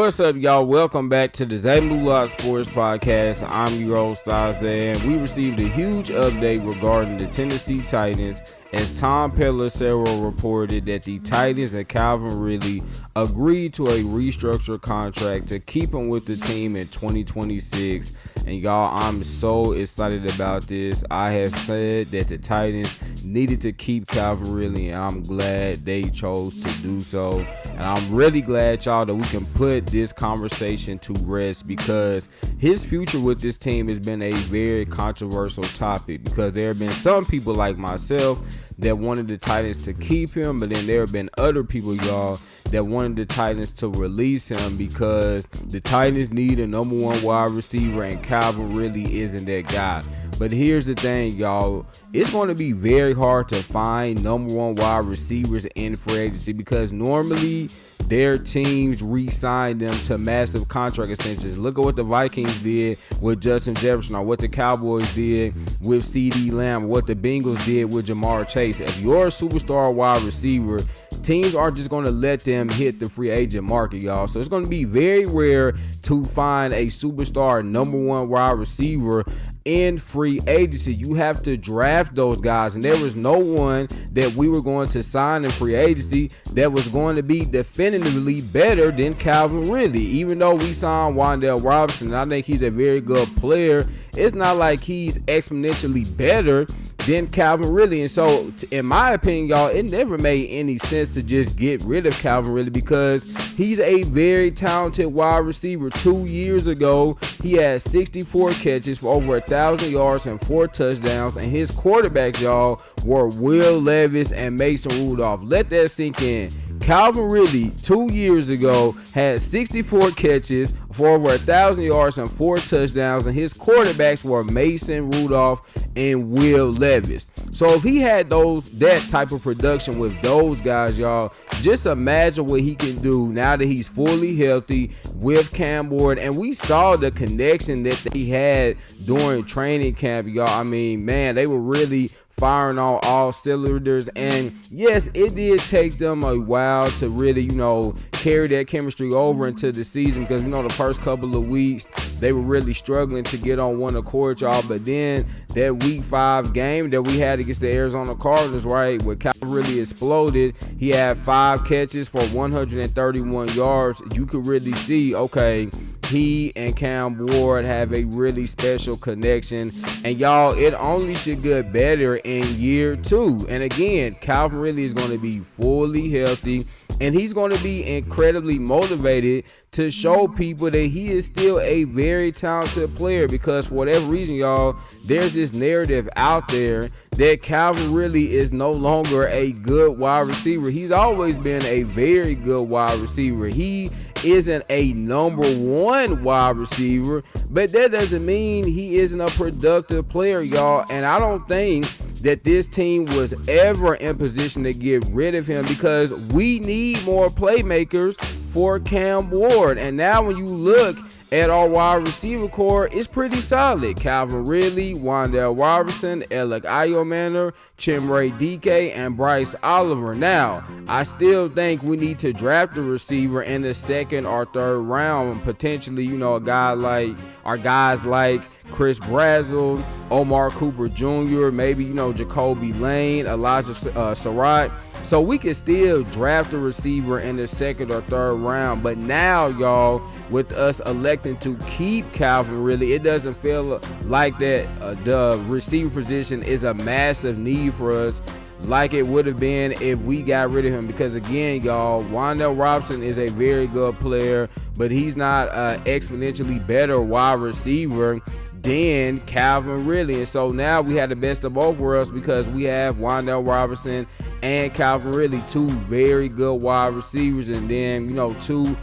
What's up, y'all? Welcome back to the ZayMoolaSportsPodcast. I'm your host, Isaiah, and we received a huge update regarding the Tennessee Titans as Tom Pelissero reported that the Titans and Calvin Ridley agreed to a restructured contract to keep him with the team in 2026. And y'all, I'm so excited about this. I have said that the Titans needed to keep Calvin Ridley, and I'm glad they chose to do so. And I'm really glad, y'all, that we can put this conversation to rest, because his future with this team has been a very controversial topic, because there have been some people like myself that wanted the Titans to keep him, but then there have been other people, y'all, that wanted the Titans to release him because the Titans need a number one wide receiver, and Calvin Ridley isn't that guy. But here's the thing, y'all. It's going to be very hard to find number one wide receivers in free agency, because normally their teams re-sign them to massive contract extensions. Look at what the Vikings did with Justin Jefferson, or what the Cowboys did with CeeDee Lamb, or what the Bengals did with Jamar Chase. If you're a superstar wide receiver, teams aren't just going to let them hit the free agent market, y'all. So it's going to be very rare to find a superstar number one wide receiver in free agency. You have to draft those guys, and there was no one that we were going to sign in free agency that was going to be definitively better than Calvin Ridley. Even though we signed Wan'Dale Robinson, and I think he's a very good player, it's not like he's exponentially better than Calvin Ridley. And so, in my opinion, y'all, it never made any sense to just get rid of Calvin Ridley, because he's a very talented wide receiver. 2 years ago, he had 64 catches for over 1,000 yards and 4 touchdowns, and his quarterbacks, y'all, were Will Levis and Mason Rudolph. Let that sink in. Calvin Ridley 2 years ago had 64 catches for over 1,000 yards and 4 touchdowns, and his quarterbacks were Mason Rudolph and Will Levis. So if he had that type of production with those guys, y'all, just imagine what he can do now that he's fully healthy with Cam Ward. And we saw the connection that he had during training camp, y'all. I mean, man, they were really firing on all cylinders. And yes, it did take them a while to really, carry that chemistry over into the season, because the first couple of weeks they were really struggling to get on one accord, y'all. But then that week 5 game that we had against the Arizona Cardinals, right, where Calvin really exploded, he had 5 catches for 131 yards. You could really see, okay, he and Cam Ward have a really special connection. And y'all, it only should get better in year 2. And again, Calvin Ridley is going to be fully healthy, and he's going to be incredibly motivated to show people that he is still a very talented player. Because for whatever reason, y'all, there's this narrative out there that Calvin Ridley is no longer a good wide receiver. He's always been a very good wide receiver. He isn't a number one wide receiver, but that doesn't mean he isn't a productive player, y'all. And I don't think that this team was ever in position to get rid of him, because we need more playmakers for Cam Ward. And now when you look at our wide receiver core, it's pretty solid. Calvin Ridley, Wan'Dale Robinson, Alec Ayomanor, Chimere Dike, and Bryce Oliver. Now, I still think we need to draft a receiver in the 2nd or 3rd round. Potentially, guys like Chris Brazzell, Omar Cooper Jr., maybe, Jacoby Lane, Elijah Surratt. So we can still draft a receiver in the 2nd or 3rd round. But now, y'all, with us electing to keep Calvin Ridley, it doesn't feel like that the receiver position is a massive need for us like it would have been if we got rid of him. Because again, y'all, Wan'Dale Robinson is a very good player, but he's not an exponentially better wide receiver than Calvin Ridley. And so now we have the best of both worlds, because we have Wan'Dale Robinson and Calvin Ridley, 2 very good wide receivers, and then 2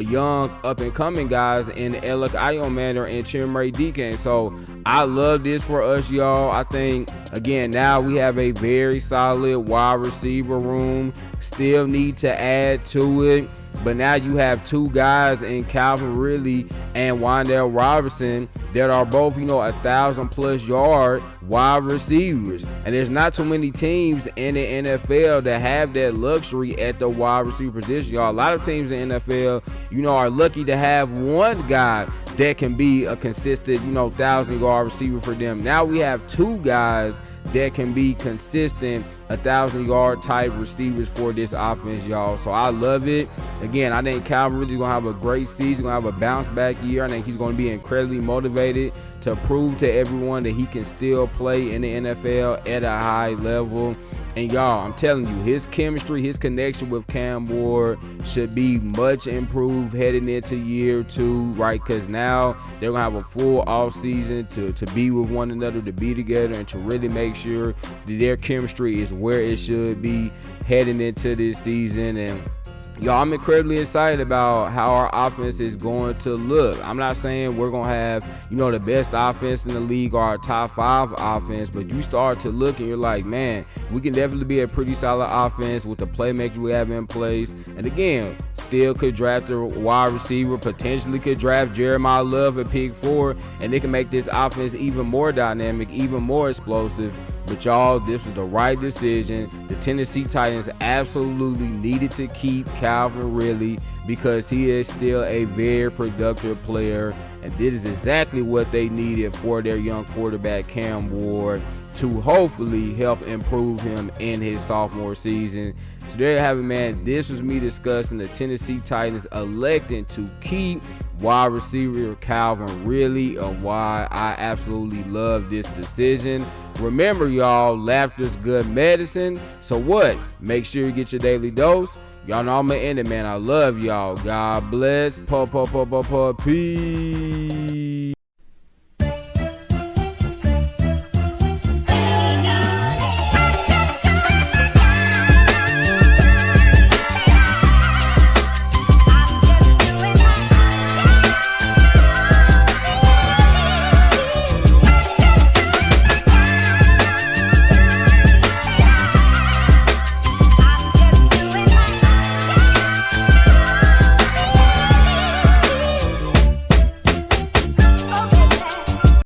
young up-and-coming guys in Alec Ayomanor and Chimere Dike. And so I love this for us, y'all. I think, again, now we have a very solid wide receiver room. Still need to add to it. but now you have two guys in Calvin Ridley and Wan'Dale Robinson that are both, 1,000+ yard wide receivers. And there's not too many teams in the NFL that have that luxury at the wide receiver position, y'all. A lot of teams in the NFL, are lucky to have one guy that can be a consistent, 1,000-yard receiver for them. Now we have two guys that can be consistent 1,000-yard type receivers for this offense, y'all. So I love it. Again, I think Calvin Ridley is going to have a great season, going to have a bounce back year. I think he's going to be incredibly motivated to prove to everyone that he can still play in the NFL at a high level. And y'all, I'm telling you, his chemistry, his connection with Cam Ward should be much improved heading into year 2, right? Because now they're going to have a full offseason to be with one another, to be together, and to really make sure that their chemistry is where it should be heading into this season. And y'all, I'm incredibly excited about how our offense is going to look. I'm not saying we're going to have, the best offense in the league or our top 5 offense, but you start to look and you're like, man, we can definitely be a pretty solid offense with the playmakers we have in place. And again, still could draft a wide receiver, potentially could draft Jeremiah Love at pick 4, and they can make this offense even more dynamic, even more explosive. But y'all, this was the right decision. The Tennessee Titans absolutely needed to keep Calvin Ridley because he is still a very productive player. And this is exactly what they needed for their young quarterback, Cam Ward, to hopefully help improve him in his sophomore season. So there you have it, man. This was me discussing the Tennessee Titans electing to keep wide receiver Calvin Ridley and why I absolutely love this decision. Remember, y'all, laughter's good medicine. So what? Make sure you get your daily dose. Y'all know I'm gonna end it, man. I love y'all. God bless. Peace.